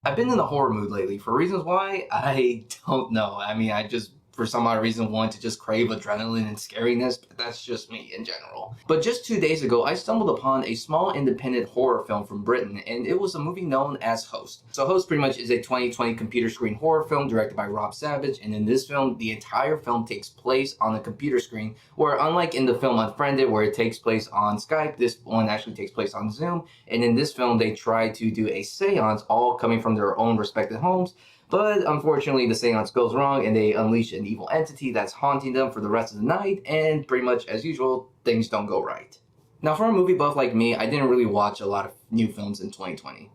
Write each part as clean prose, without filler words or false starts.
I've been in a horror mood lately. For reasons why, I don't know. I mean, I just, for some odd reason, want to just crave adrenaline and scariness, but that's just me in general. But just 2 days ago, I stumbled upon a small independent horror film from Britain, and it was a movie known as Host. So Host pretty much is a 2020 computer screen horror film directed by Rob Savage, and in this film, the entire film takes place on a computer screen, where unlike in the film Unfriended, where it takes place on Skype, this one actually takes place on Zoom, and in this film, they try to do a seance all coming from their own respective homes. But unfortunately, the seance goes wrong and they unleash an evil entity that's haunting them for the rest of the night, and pretty much as usual, things don't go right. Now, for a movie buff like me, I didn't really watch a lot of new films in 2020.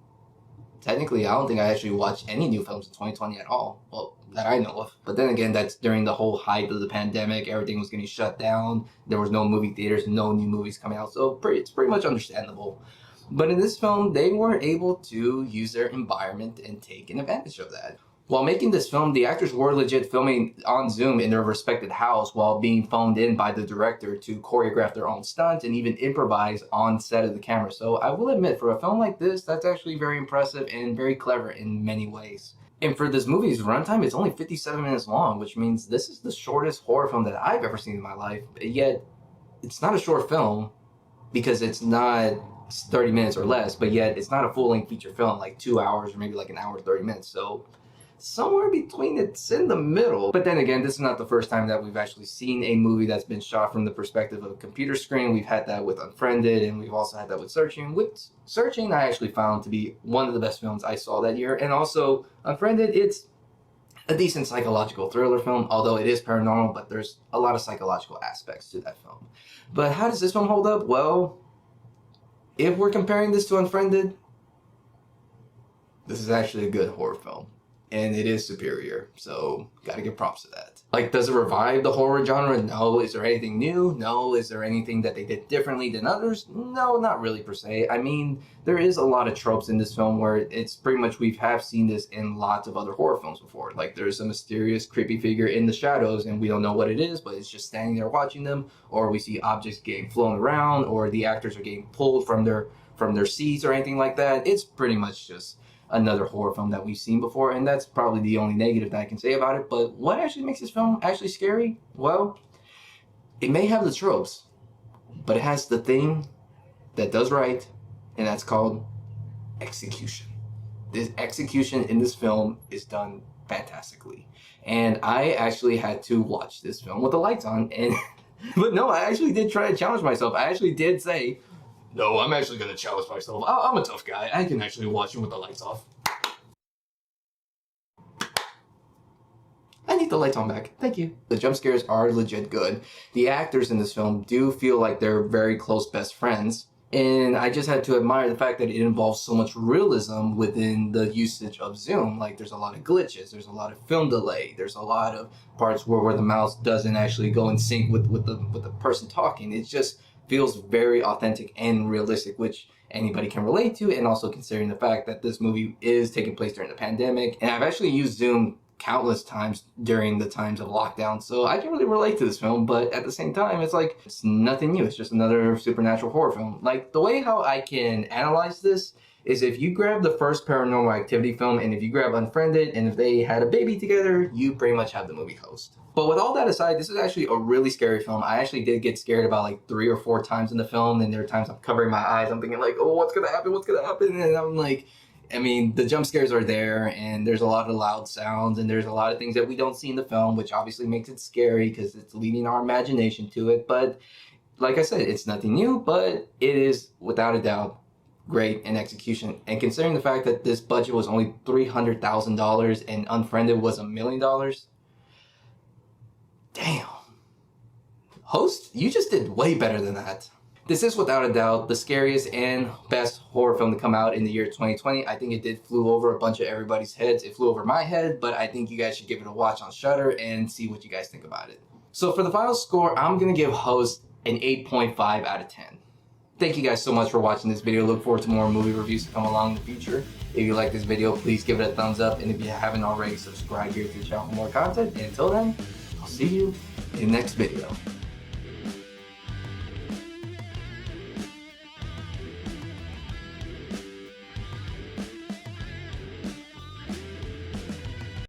Technically, I don't think I actually watched any new films in 2020 at all. Well, that I know of. But then again, that's during the whole hype of the pandemic. Everything was getting shut down. There was no movie theaters, no new movies coming out. So it's pretty much understandable. But in this film, they were able to use their environment and take an advantage of that. While making this film, the actors were legit filming on Zoom in their respected house while being phoned in by the director to choreograph their own stunts and even improvise on set of the camera. So I will admit, for a film like this, that's actually very impressive and very clever in many ways. And for this movie's runtime, it's only 57 minutes long, which means this is the shortest horror film that I've ever seen in my life. Yet, it's not a short film because it's not 30 minutes or less, but yet it's not a full-length feature film like 2 hours or maybe like an hour 30 minutes. So somewhere between, it's in the middle. But then again, this is not the first time that we've actually seen a movie that's been shot from the perspective of a computer screen. We've had that with Unfriended, and we've also had that with Searching. With Searching, I actually found to be one of the best films I saw that year. And also Unfriended, it's a decent psychological thriller film, although it is paranormal, but there's a lot of psychological aspects to that film. But how does this film hold up? Well, if we're comparing this to Unfriended, this is actually a good horror film. And it is superior, so gotta give props to that. Like, does it revive the horror genre? No. Is there anything new? No. Is there anything that they did differently than others? No, not really per se. I mean, there is a lot of tropes in this film where it's pretty much we have seen this in lots of other horror films before. Like, there's a mysterious, creepy figure in the shadows, and we don't know what it is, but it's just standing there watching them. Or we see objects getting flown around, or the actors are getting pulled from their seats or anything like that. It's pretty much just another horror film that we've seen before, and that's probably the only negative that I can say about it. But what actually makes this film actually scary? Well, it may have the tropes, but it has the thing that does right, and that's called execution. This execution in this film is done fantastically. And I actually had to watch this film with the lights on, and but no, I actually did try to challenge myself. I actually did say, no, I'm actually going to challenge myself. I'm a tough guy. I can actually watch him with the lights off. I need the lights on back. Thank you. The jump scares are legit good. The actors in this film do feel like they're very close best friends. And I just had to admire the fact that it involves so much realism within the usage of Zoom. Like, there's a lot of glitches, there's a lot of film delay, there's a lot of parts where the mouse doesn't actually go in sync with the person talking. It just feels very authentic and realistic, which anybody can relate to, and also considering the fact that this movie is taking place during the pandemic. And I've actually used Zoom countless times during the times of lockdown, so I can really relate to this film. But at the same time, it's like, it's nothing new. It's just another supernatural horror film. Like, the way how I can analyze this is if you grab the first Paranormal Activity film, and if you grab Unfriended, and if they had a baby together, you pretty much have the movie Host. But with all that aside, this is actually a really scary film. I actually did get scared about like 3 or 4 times in the film, and there are times I'm covering my eyes. I'm thinking like, oh, what's gonna happen? What's gonna happen? And I'm like, I mean, the jump scares are there, and there's a lot of loud sounds, and there's a lot of things that we don't see in the film, which obviously makes it scary because it's leading our imagination to it. But like I said, it's nothing new, but it is without a doubt great in execution. And considering the fact that this budget was only $300,000 and Unfriended was $1 million, damn. Host, you just did way better than that. This is without a doubt the scariest and best horror film to come out in the year 2020. I think it did flew over a bunch of everybody's heads. It flew over my head, but I think you guys should give it a watch on Shudder and see what you guys think about it. So for the final score, I'm gonna give Host an 8.5 out of 10. Thank you guys so much for watching this video. Look forward to more movie reviews to come along in the future. If you like this video, please give it a thumbs up. And if you haven't already, subscribe here to the channel for more content. And until then, I'll see you in the next video.